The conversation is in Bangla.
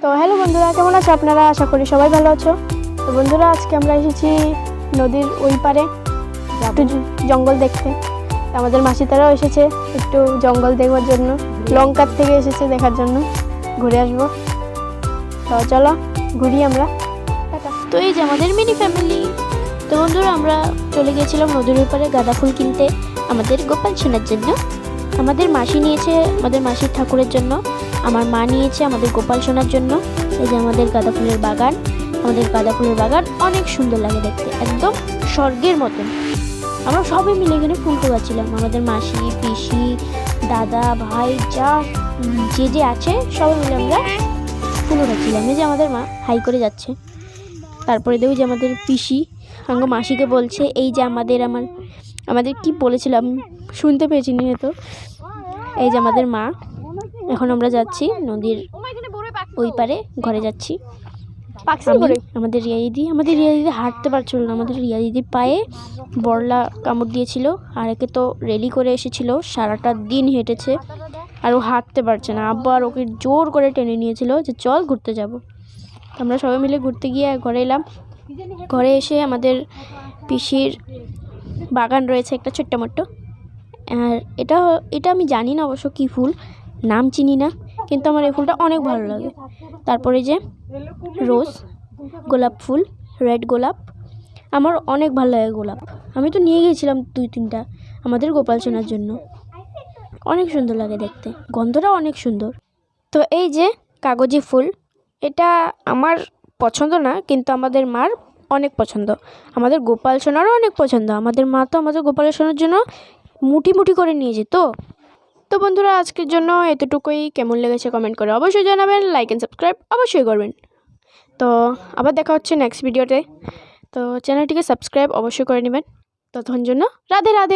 তো হ্যালো বন্ধুরা, কেমন আছো আপনারা? আশা করি সবাই ভালো আছো। তো বন্ধুরা, আজকে আমরা এসেছি নদীর ওই পারে একটু জঙ্গল দেখতে। আমাদের মাসিতারাও এসেছে একটু জঙ্গল দেখবার জন্য, লঙ্কার থেকে এসেছে দেখার জন্য, ঘুরে আসবো। তো চলো ঘুরি আমরা। তো এই যে আমাদের মিনি ফ্যামিলি। তো বন্ধুরা, আমরা চলে গিয়েছিলাম নদীর ওপারে গাঁদা ফুল কিনতে আমাদের গোপাল সোনার জন্য। আমাদের মাসি নিয়েছে আমাদের মাসির ঠাকুরের জন্য, আমার মা নিয়েছে আমাদের গোপাল সোনার জন্য। এই যে আমাদের গাঁদা ফুলের বাগান। আমাদের গাঁদা ফুলের বাগান অনেক সুন্দর লাগে দেখতে, একদম স্বর্গের মতন। আমরা সবাই মিলে এখানে ফুল তোলাচ্ছিলাম, আমাদের মাসি, পিসি, দাদা, ভাই, যে যে আছে সবাই মিলে আমরা ফুল উঠাচ্ছিলাম। এই যে আমাদের মা হাই করে যাচ্ছে। তারপরে দেখো যে আমাদের পিসি আমার মাসিকে বলছে, এই যে আমাদের কি বলেছিলাম শুনতে পেয়েছি নিয়ে। তো এই যে আমাদের মা, এখন আমরা যাচ্ছি নদীর ওই পারে, ঘরে যাচ্ছি। আমাদের রিয়া দিদি হাঁটতে পারছিল না। আমাদের রিয়া দিদি পায়ে বড়লা কামড় দিয়েছিল, আর একে তো রেলি করে এসেছিল, সারাটা দিন হেঁটেছে আর ও হাঁটতে পারছে না। আব্বা ওকে জোর করে টেনে নিয়েছিল যে চল ঘুরতে যাব। আমরা সবাই মিলে ঘুরতে গিয়ে ঘরে এলাম। ঘরে এসে আমাদের পিসির বাগান রয়েছে একটা ছোট্ট মোট্ট, আর এটা আমি জানি না অবশ্য কী ফুল, নাম চিনি না, কিন্তু আমার এই ফুলটা অনেক ভালো লাগে। তারপরে যে রোজ, গোলাপ ফুল, রেড গোলাপ, আমার অনেক ভালো লাগে গোলাপ। আমি তো নিয়ে গিয়েছিলাম 2-3টা আমাদের গোপাল সোনার জন্য। অনেক সুন্দর লাগে দেখতে, গন্ধটাও অনেক সুন্দর। তো এই যে কাগজি ফুল, এটা আমার পছন্দ না, কিন্তু আমাদের মার অনেক পছন্দ, আমাদের গোপাল সোনারও অনেক পছন্দ। আমাদের মা তো আমাদের গোপাল সোনার জন্য মুঠি মুঠি করে নিয়ে যেত। তো বন্ধুরা, আজকের জন্য এতটুকুই। কেমন লেগেছে কমেন্ট করে অবশ্যই জানাবেন, লাইক অ্যান্ড সাবস্ক্রাইব অবশ্যই করবেন। তো আবার দেখা হচ্ছে নেক্সট ভিডিওতে। তো চ্যানেলটিকে সাবস্ক্রাইব অবশ্যই করে নেবেন। ততক্ষণ জন্য রাধে রাধে।